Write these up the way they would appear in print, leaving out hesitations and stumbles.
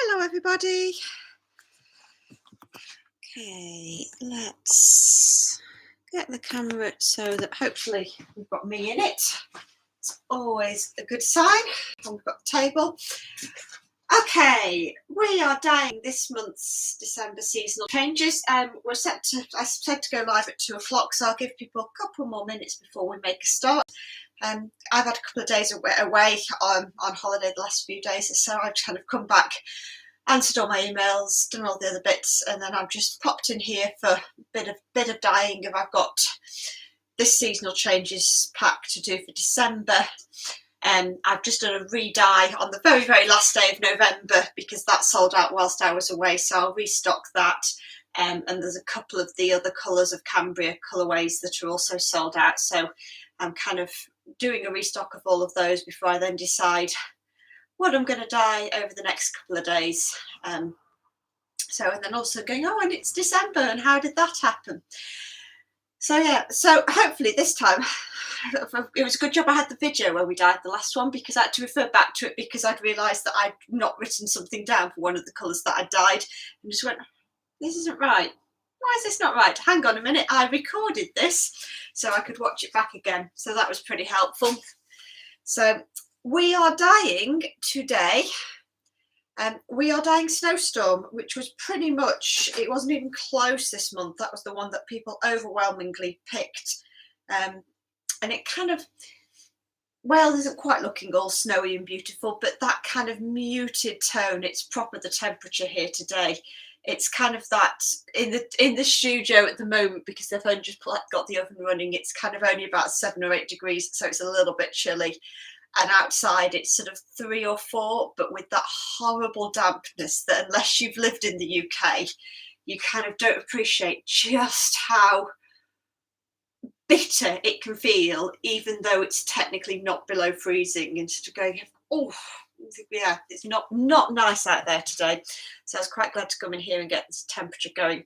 Hello everybody. Okay, let's get the camera so that hopefully we've got me in it. It's always a good sign. And we've got the table. Okay, we are dyeing this month's December seasonal changes. I said to go live at 2 o'clock, so I'll give people a couple more minutes before we make a start. I've had a couple of days away on holiday the last few days, so I've kind of come back, answered all my emails, done all the other bits, and then I've just popped in here for a bit of dyeing. I've got this seasonal changes pack to do for December. I've just done a re-dye on the very, very last day of November because that sold out whilst I was away, so I'll restock that. And there's a couple of the other colours of Cambria colourways that are also sold out, so I'm kind of doing a restock of all of those before I then decide what I'm going to dye over the next couple of days. And then also going, oh, and it's December, and how did that happen? So yeah, so hopefully this time, it was a good job I had the video where we dyed the last one, because I had to refer back to it because I'd realised that I'd not written something down for one of the colours that I dyed, and just went, this isn't right. Why is this not right? Hang on a minute, I recorded this so I could watch it back again. So that was pretty helpful. So we are dyeing today. We are dyeing Snowstorm, which was pretty much, it wasn't even close this month. That was the one that people overwhelmingly picked. And it kind of, well, isn't quite looking all snowy and beautiful, but that kind of muted tone, it's proper the temperature here today. It's kind of that in the studio at the moment, because they've only just got the oven running, it's kind of only about 7 or 8 degrees, so it's a little bit chilly. And outside it's sort of 3 or 4, but with that horrible dampness that unless you've lived in the UK, you kind of don't appreciate just how bitter it can feel, even though it's technically not below freezing, and sort of going, oh yeah, it's not nice out there today. So I was quite glad to come in here and get this temperature going.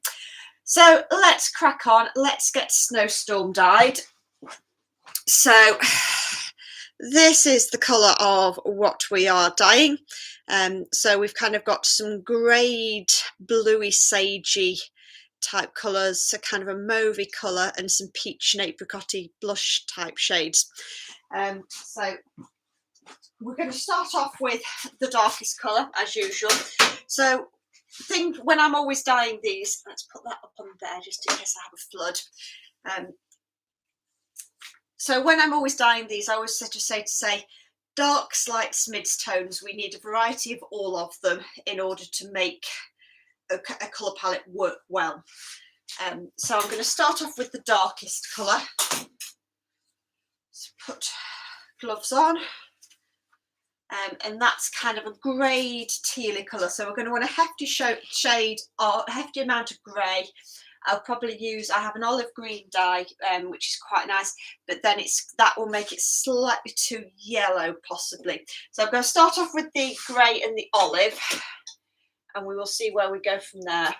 So let's crack on. Let's get Snowstorm dyed. So this is the colour of what we are dyeing. So we've kind of got some greyed, bluey, sagey type colours, so kind of a mauvey colour, and some peach and apricot-y blush type shades. So we're going to start off with the darkest colour as usual. So when I'm always dyeing these, let's put that up on there just in case I have a flood. So when I'm always dyeing these, I always say dark, slights, mids, tones. We need a variety of all of them in order to make a colour palette work well. So I'm going to start off with the darkest colour. So put gloves on. And that's kind of a greyed tealy colour. So we're going to want a hefty shade or a hefty amount of grey. I'll probably use, I have an olive green dye, which is quite nice, but then that will make it slightly too yellow possibly. So I'm going to start off with the grey and the olive, and we will see where we go from there.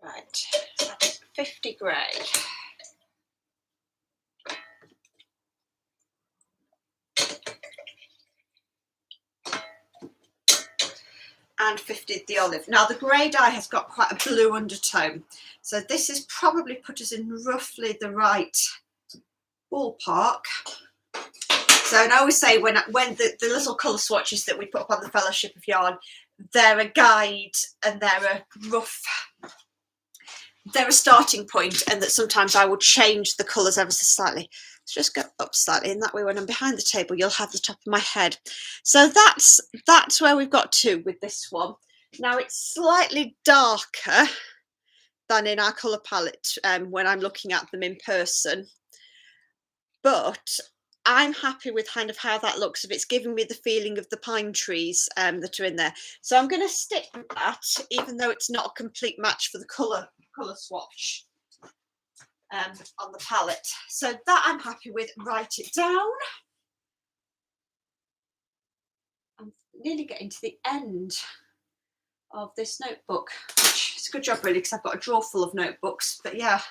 Right, so 50 grey. And 50 the olive. Now the grey dye has got quite a blue undertone, so this has probably put us in roughly the right ballpark. So, and I always say when the little colour swatches that we put up on the Fellowship of Yarn, they're a guide and they're a starting point, and that sometimes I will change the colours ever so slightly. Let's just go up slightly, and that way when I'm behind the table you'll have the top of my head. So that's where we've got to with this one. Now it's slightly darker than in our colour palette when I'm looking at them in person, but I'm happy with kind of how that looks. If it's giving me the feeling of the pine trees that are in there, so I'm going to stick with that, even though it's not a complete match for the colour swatch on the palette. So that I'm happy with. Write it down. I'm nearly getting to the end of this notebook, which is a good job really, because I've got a drawer full of notebooks, but yeah,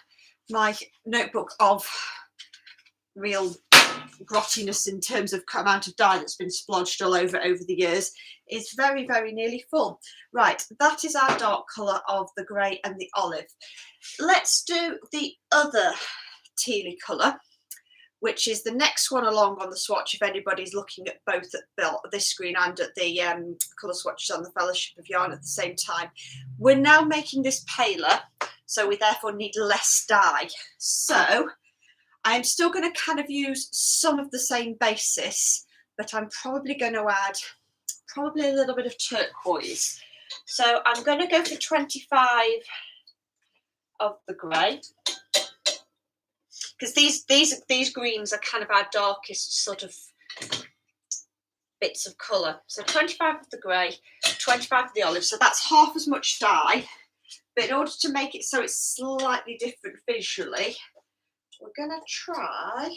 my notebook of real grottiness in terms of amount of dye that's been splodged all over the years is very, very nearly full. Right, that is our dark colour of the grey and the olive. Let's do the other tealy colour, which is the next one along on the swatch if anybody's looking at both at this screen and at the colour swatches on the Fellowship of Yarn at the same time. We're now making this paler, so we therefore need less dye. So I'm still going to kind of use some of the same basis, but I'm probably going to add probably a little bit of turquoise. So I'm going to go for 25 of the grey, because these greens are kind of our darkest sort of bits of colour. So 25 of the grey, 25 of the olive. So that's half as much dye. But in order to make it so it's slightly different visually, we're going to try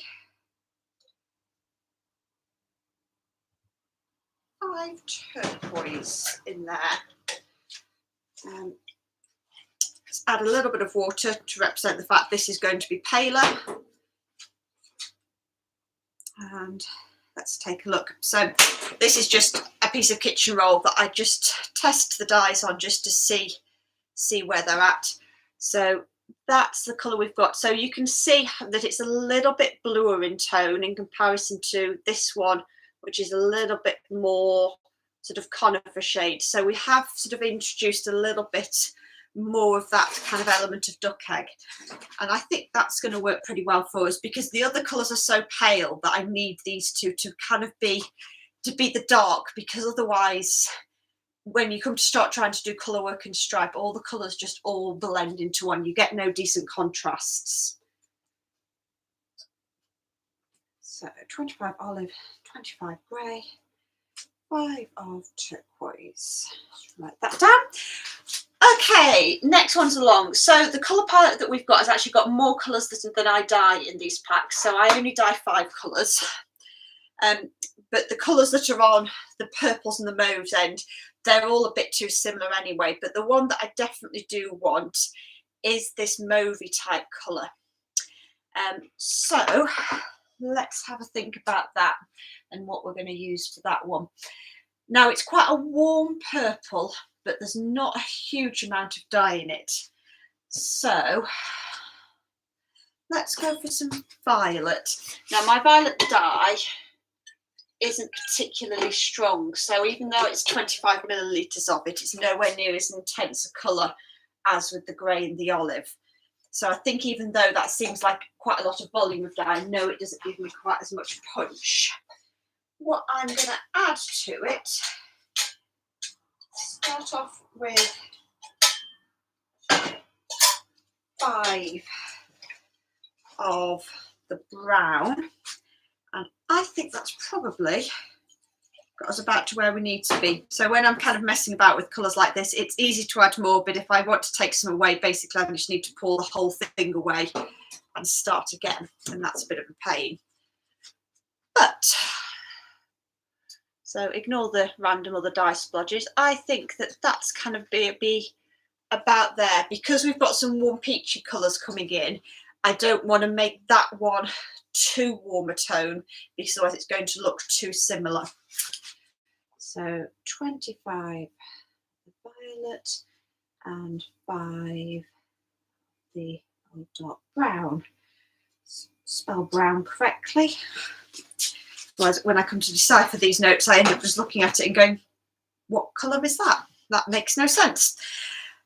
5 turquoise in there. Let's add a little bit of water to represent the fact this is going to be paler. And let's take a look. So this is just a piece of kitchen roll that I just test the dyes on just to see where they're at. So that's the colour we've got. So you can see that it's a little bit bluer in tone in comparison to this one, which is a little bit more sort of conifer shade. So we have sort of introduced a little bit more of that kind of element of duck egg. And I think that's going to work pretty well for us, because the other colours are so pale that I need these two to kind of be the dark, because otherwise when you come to start trying to do colour work and stripe, all the colours just all blend into one. You get no decent contrasts. So 25 olive, 25 grey, 5 of turquoise. Write that down. Okay, next one's along. So the colour palette that we've got has actually got more colours than I dye in these packs. So I only dye 5 colours. But the colours that are on the purples and the mauves end, they're all a bit too similar anyway. But the one that I definitely do want is this mauvey type colour. So let's have a think about that and what we're going to use for that one. Now it's quite a warm purple, but there's not a huge amount of dye in it. So let's go for some violet. Now my violet dye isn't particularly strong, so even though it's 25 millilitres of it, it's nowhere near as intense a colour as with the grey and the olive. So I think even though that seems like quite a lot of volume of dye, no, it doesn't give me quite as much punch. What I'm going to add to it, start off with 5 of the brown. And I think that's probably got us about to where we need to be. So when I'm kind of messing about with colours like this, it's easy to add more, but if I want to take some away, basically I just need to pull the whole thing away and start again, and that's a bit of a pain. But, so ignore the random other dye splodges. I think that that's kind of be about there. Because we've got some warm peachy colours coming in, I don't want to make that one too warm a tone, because otherwise it's going to look too similar. So 25 the violet and 5 the dark brown. Spell brown correctly. Whereas when I come to decipher these notes, I end up just looking at it and going, what colour is that? That makes no sense.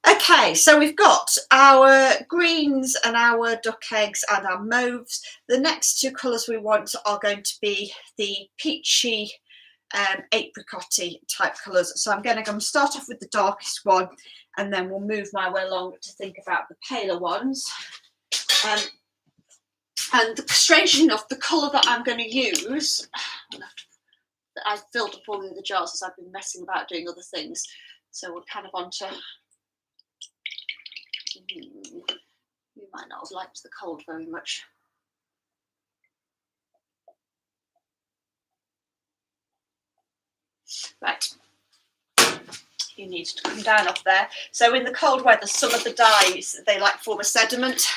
Okay, so we've got our greens and our duck eggs and our mauves. The next 2 colours we want are going to be the peachy apricot-y type colours. So I'm going to start off with the darkest one, and then we'll move my way along to think about the paler ones. And strangely enough, the colour that I'm going to use, I've filled up all the other jars as I've been messing about doing other things. So we're kind of on to... You might not have liked the cold very much. Right, you need to come down off there. So in the cold weather, some of the dyes, they like form a sediment,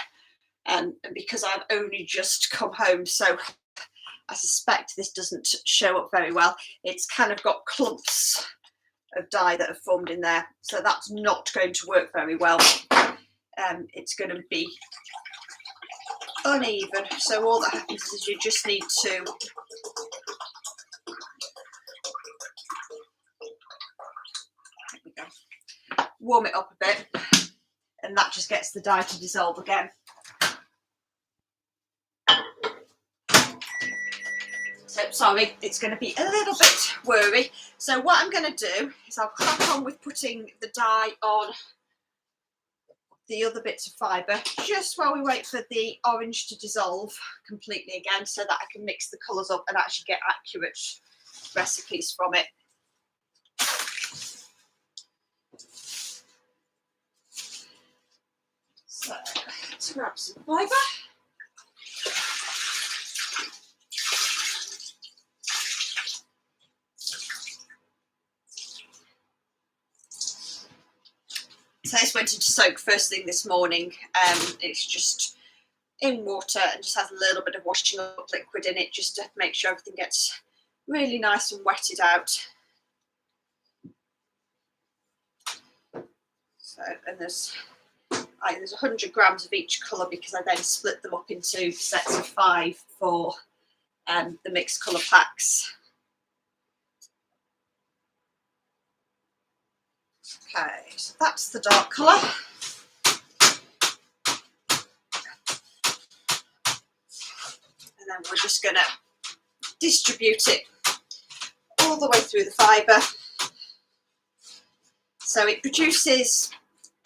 and because I've only just come home, so I suspect this doesn't show up very well. It's kind of got clumps of dye that have formed in there, so that's not going to work very well. It's going to be uneven, so all that happens is you just need to warm it up a bit, and that just gets the dye to dissolve again. So sorry, it's going to be a little bit worry. So what I'm going to do is I'll crack on with putting the dye on the other bits of fibre just while we wait for the orange to dissolve completely again, so that I can mix the colours up and actually get accurate recipes from it. So let's grab some fibre. So this went into soak first thing this morning. It's just in water and just has a little bit of washing up liquid in it, just to make sure everything gets really nice and wetted out. So, and there's 100 grams of each colour, because I then split them up into sets of 5 for the mixed colour packs. Okay, so that's the dark colour. And then we're just going to distribute it all the way through the fibre. So it produces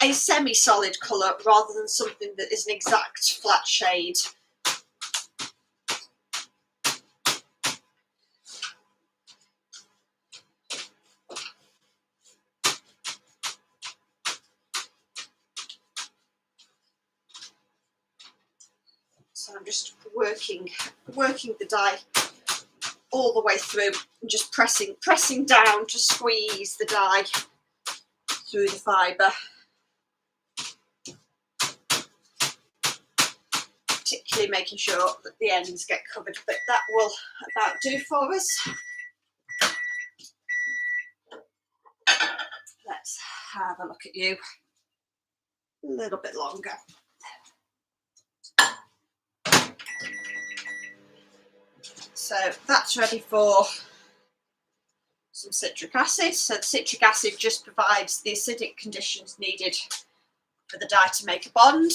a semi-solid colour rather than something that is an exact flat shade. So I'm just working the dye all the way through and just pressing down to squeeze the dye through the fibre. Particularly making sure that the ends get covered, but that will about do for us. Let's have a look at you a little bit longer. So that's ready for some citric acid. So the citric acid just provides the acidic conditions needed for the dye to make a bond.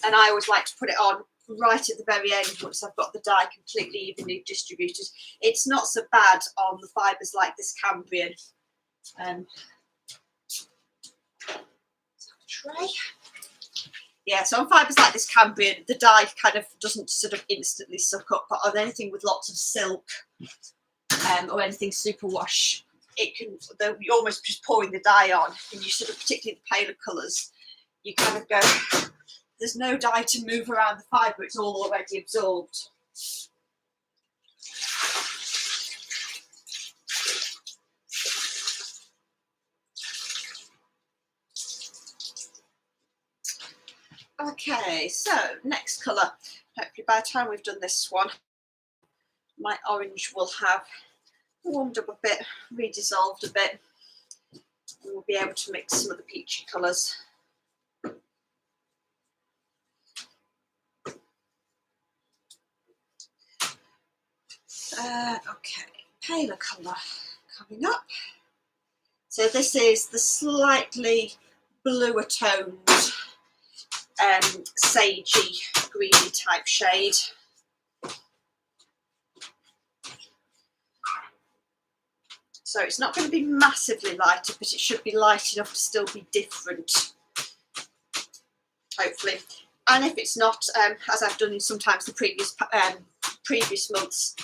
And I always like to put it on right at the very end once I've got the dye completely evenly distributed. It's not so bad on the fibres like this Cambrian. Tray. Yeah, so on fibres like this Cambrian, the dye kind of doesn't sort of instantly suck up, but on anything with lots of silk or anything superwash, it can, though you're almost just pouring the dye on, and you sort of, particularly the paler colours, you kind of go, there's no dye to move around the fibre, it's all already absorbed. Okay, so next colour. Hopefully by the time we've done this one, my orange will have warmed up a bit, redissolved a bit, and we'll be able to mix some of the peachy colours. Okay, paler colour coming up. So this is the slightly bluer toned sagey greeny type shade. So it's not going to be massively lighter, but it should be light enough to still be different, hopefully. And if it's not, as I've done in sometimes the previous months,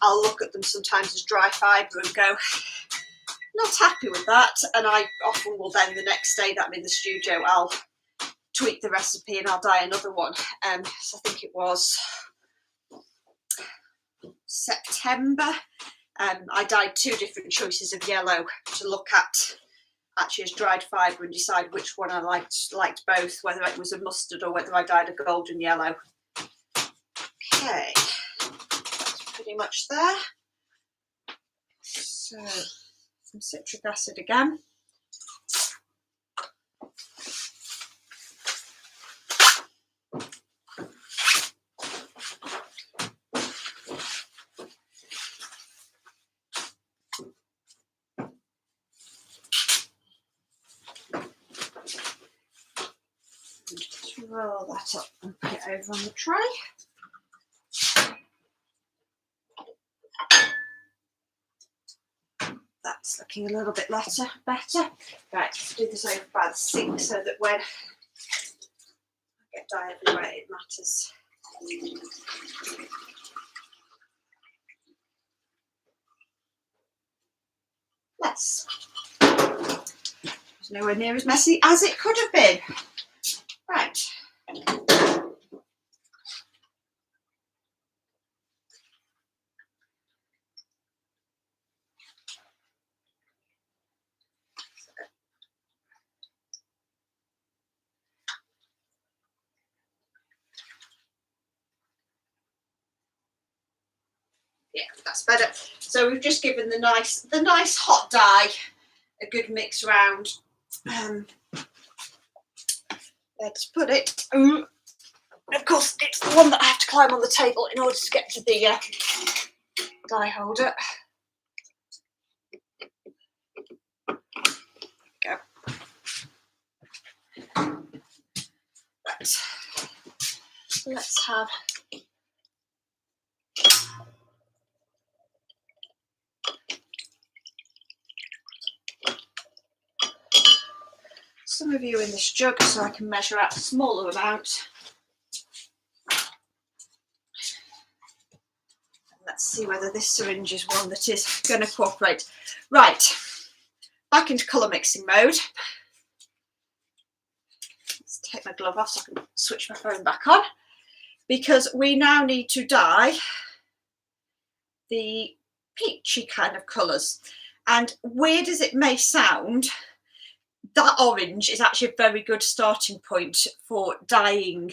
I'll look at them sometimes as dry fibre and go, not happy with that. And I often will then, the next day that I'm in the studio, I'll tweak the recipe and I'll dye another one. So I think it was September. I dyed 2 different choices of yellow to look at actually as dried fibre and decide which one I liked both, whether it was a mustard or whether I dyed a golden yellow. Okay, that's pretty much there. So some citric acid again. Roll that up and put it over on the tray. That's looking a little bit better. Right, let's do this over by the sink so that when I get dye everywhere it matters. Less. It's nowhere near as messy as it could have been. Right. Yeah, that's better. So we've just given the nice hot dye a good mix round. Let's put it. Of course, it's the one that I have to climb on the table in order to get to the dye holder. Go. Right. Let's have. Some of you in this jug so I can measure out a smaller amount. Let's see whether this syringe is one that is going to cooperate. Right, back into colour mixing mode. Let's take my glove off so I can switch my phone back on, because we now need to dye the peachy kind of colours. And weird as it may sound, that orange is actually a very good starting point for dyeing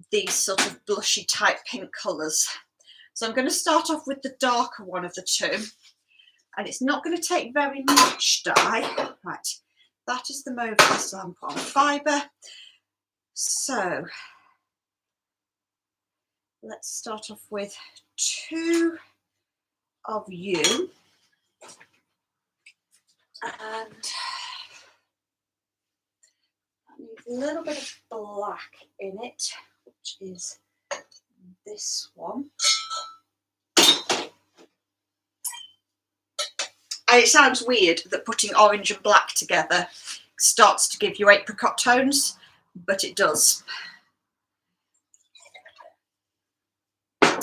these sort of blushy type pink colours. So I'm going to start off with the darker one of the two, and it's not going to take very much dye. Right, that is the mauve I still haven't put on Fibre. So let's start off with 2 of you, and I need a little bit of black in it, which is this one. And it sounds weird that putting orange and black together starts to give you apricot tones, but it does. Okay.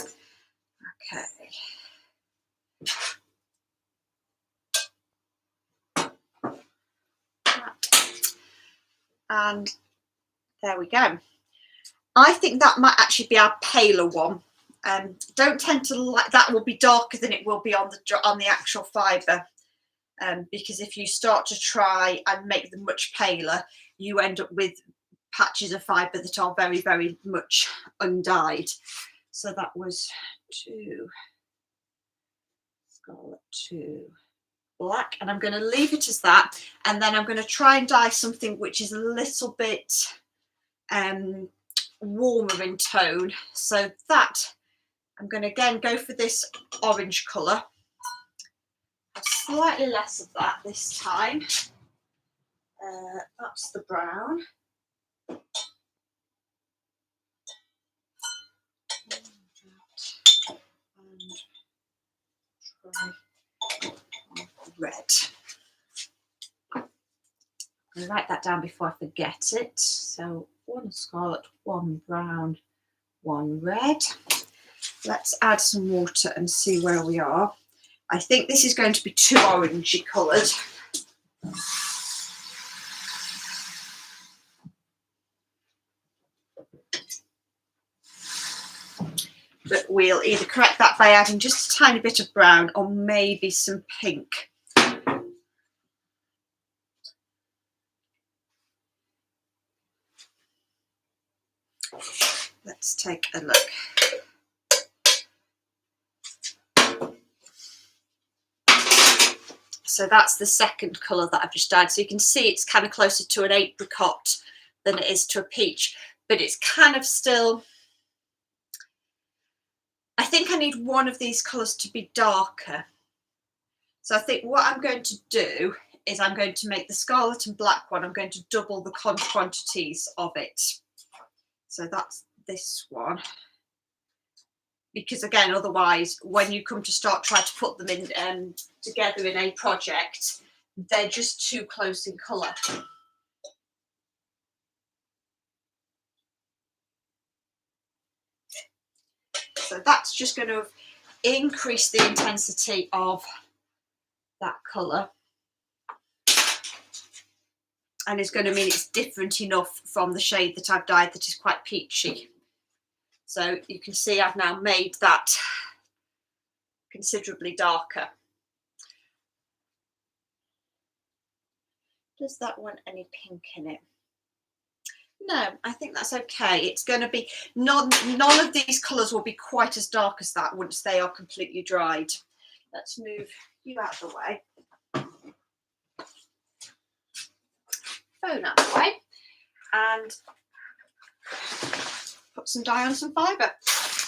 And there we go. I think that might actually be our paler one. Don't tend to like that. Will be darker than it will be on the actual Fibre, because if you start to try and make them much paler, you end up with patches of Fibre that are very, very much undyed. So that was 2 scarlet, 2 black, and I'm going to leave it as that, and then I'm going to try and dye something which is a little bit warmer in tone. So that I'm going to again go for this orange colour. Slightly less of that this time. That's the brown. And try red. I'm going to write that down before I forget it. So 1 scarlet, 1 brown, 1 red. Let's add some water and see where we are. I think this is going to be too orangey coloured. But we'll either correct that by adding just a tiny bit of brown or maybe some pink. Let's take a look. So that's the second colour that I've just dyed. So you can see it's kind of closer to an apricot than it is to a peach, but it's kind of still, I think I need one of these colours to be darker. So I think what I'm going to do is I'm going to make the scarlet and black one, I'm going to double the quantities of it. So that's this one. Because again, otherwise, when you come to start trying to put them in together in a project, they're just too close in colour. So that's just going to increase the intensity of that colour. And it's going to mean it's different enough from the shade that I've dyed that is quite peachy. So you can see I've now made that considerably darker. Does that want any pink in it? No, I think that's okay. It's going to be, none of these colours will be quite as dark as that once they are completely dried. Let's move you out of the way. Phone out of the way. And put some dye on some fibre.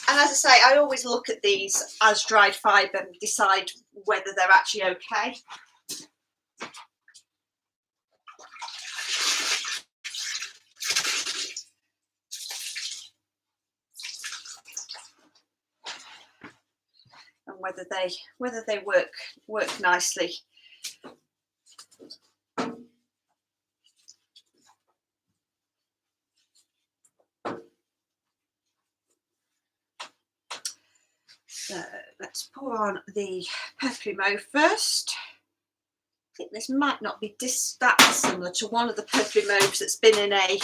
And as I say, I always look at these as dried fibre and decide whether they're actually okay. And whether they work nicely. So let's pour on the purpley mauve first. I think this might not be that similar to one of the purpley mauves that's been in a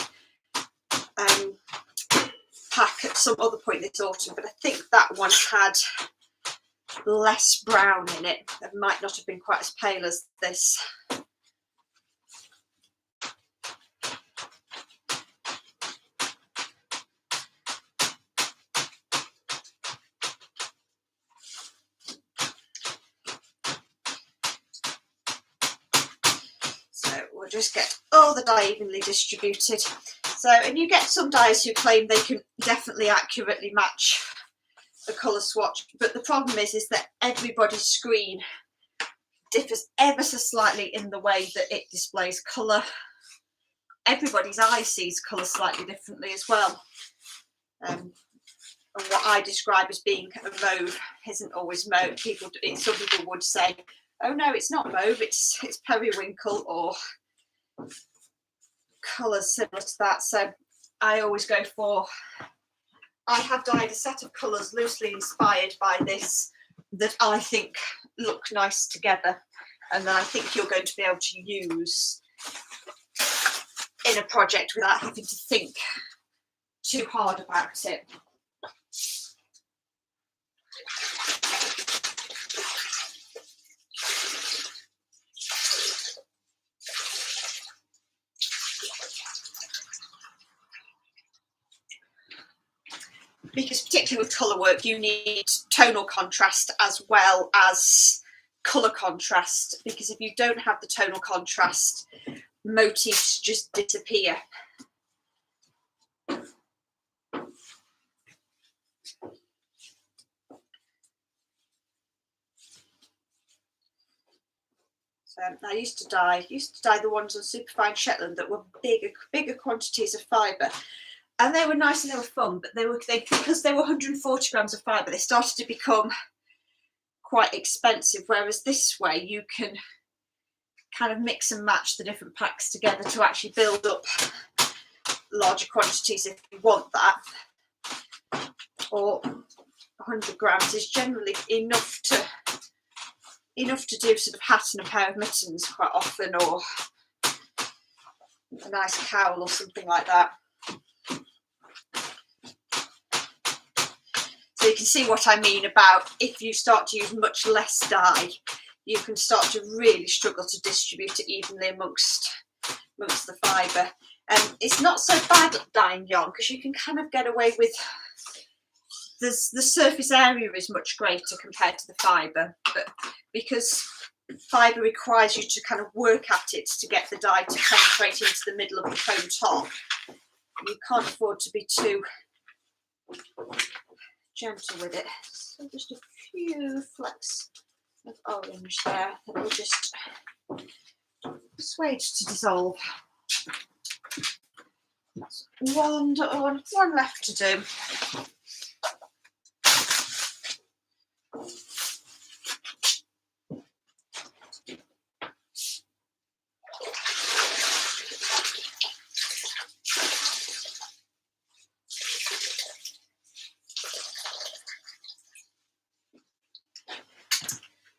pack at some other point this autumn, but I think that one had less brown in it. It might not have been quite as pale as this. We'll just get all the dye evenly distributed. So, and you get some dyers who claim they can definitely accurately match the colour swatch, but the problem is that everybody's screen differs ever so slightly in the way that it displays colour. Everybody's eye sees colour slightly differently as well. And what I describe as being a mauve isn't always mauve. Some people would say, oh no, it's not mauve, it's periwinkle or colours similar to that. So I always go for, I have dyed a set of colours loosely inspired by this that I think look nice together and that I think you're going to be able to use in a project without having to think too hard about it. Because particularly with colour work, you need tonal contrast as well as colour contrast, because if you don't have the tonal contrast, motifs just disappear. So I used to dye the ones on Superfine Shetland that were bigger quantities of fibre. And they were nice and they were fun, but because they were 140 grams of fibre, they started to become quite expensive. Whereas this way, you can kind of mix and match the different packs together to actually build up larger quantities if you want that. Or 100 grams is generally enough to do sort of hat and a pair of mittens quite often, or a nice cowl or something like that. So you can see what I mean about if you start to use much less dye, you can start to really struggle to distribute it evenly amongst the fibre. It's not so bad at dyeing yarn because you can kind of get away with the surface area is much greater compared to the fibre, but because fibre requires you to kind of work at it to get the dye to penetrate into the middle of the comb top, you can't afford to be too gentle with it. So just a few flecks of orange there that will just persuade to dissolve. That's one left to do.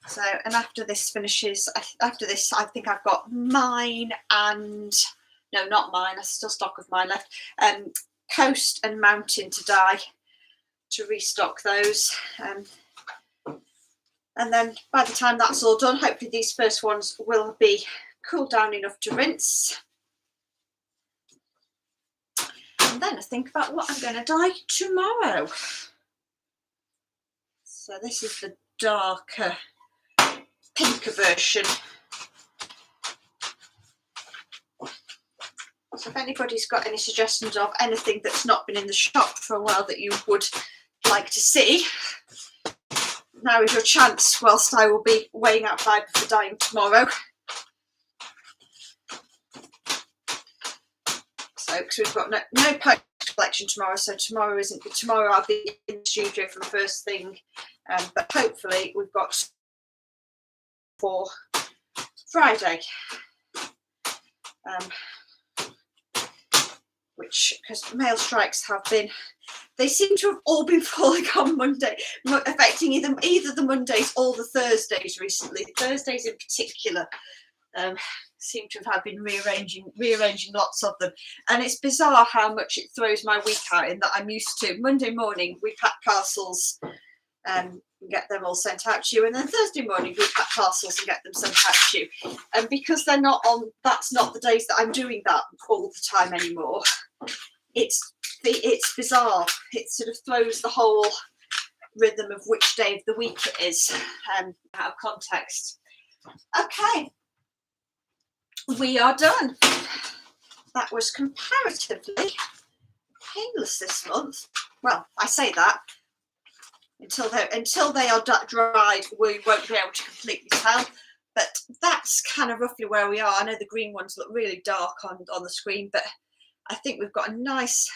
So, and after this finishes, after this, I think I've got mine and, no, not mine, I still stock of mine left, Coast and Mountain to dye, to restock those. And then by the time that's all done, hopefully these first ones will be cooled down enough to rinse. And then I think about what I'm going to dye tomorrow. So this is the darker, pinker version. So if anybody's got any suggestions of anything that's not been in the shop for a while that you would like to see, now is your chance whilst I will be weighing out fibre for dyeing tomorrow. So because we've got no post collection tomorrow, so tomorrow I'll be in the studio for the first thing, but hopefully we've got for Friday, which, because mail strikes have been, they seem to have all been falling on Monday, affecting either the Mondays or the Thursdays recently. The Thursdays in particular seem to have been rearranging lots of them, and it's bizarre how much it throws my week out, in that I'm used to Monday morning we pack parcels and get them all sent out to you, and then Thursday morning we pack parcels and get them sent out to you, and because they're not on, that's not the days that I'm doing that all the time anymore. It's bizarre. It sort of throws the whole rhythm of which day of the week it is out of context. Okay, we are done. That was comparatively painless this month. Well, I say that. Until they are dried, we won't be able to completely tell, but that's kind of roughly where we are. I know the green ones look really dark on the screen, but I think we've got a nice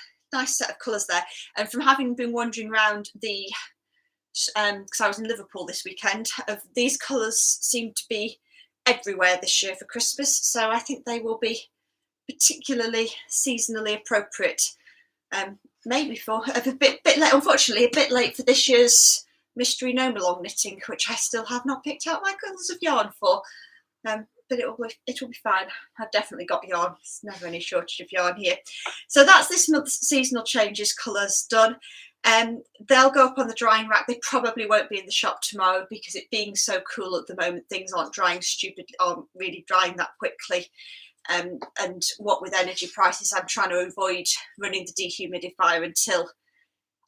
set of colours there. And from having been wandering around the, because I was in Liverpool this weekend, of these colours seem to be everywhere this year for Christmas, so I think they will be particularly seasonally appropriate. Maybe for a bit late, unfortunately, a bit late for this year's Mystery Gnome Along knitting, which I still have not picked out my colours of yarn for. But it will be fine. I've definitely got yarn. There's never any shortage of yarn here. So that's this month's seasonal changes colours done. They'll go up on the drying rack. They probably won't be in the shop tomorrow because it being so cool at the moment, things aren't really drying that quickly. And what with energy prices, I'm trying to avoid running the dehumidifier until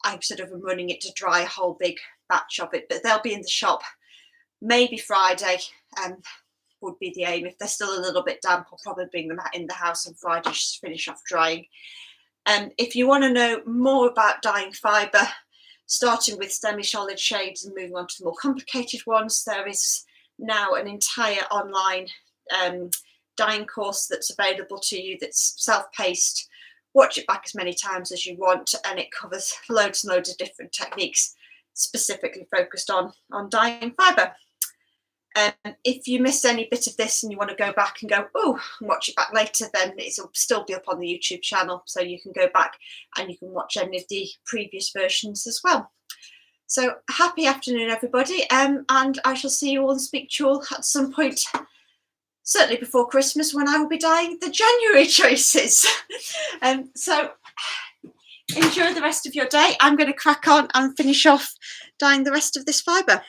I'm sort of running it to dry a whole big batch of it. But they'll be in the shop maybe Friday, would be the aim. If they're still a little bit damp, I'll probably bring them out in the house on Friday just to finish off drying. If you want to know more about dyeing fibre, starting with semi-solid shades and moving on to the more complicated ones, there is now an entire online dyeing course that's available to you that's self-paced. Watch it back as many times as you want, and it covers loads and loads of different techniques specifically focused on dyeing fibre. If you missed any bit of this and you want to go back and go, oh, and watch it back later, then it'll still be up on the YouTube channel, so you can go back and you can watch any of the previous versions as well. So happy afternoon, everybody, and I shall see you all and speak to you all at some point, certainly before Christmas, when I will be dyeing the January choices. So enjoy the rest of your day. I'm going to crack on and finish off dyeing the rest of this fibre.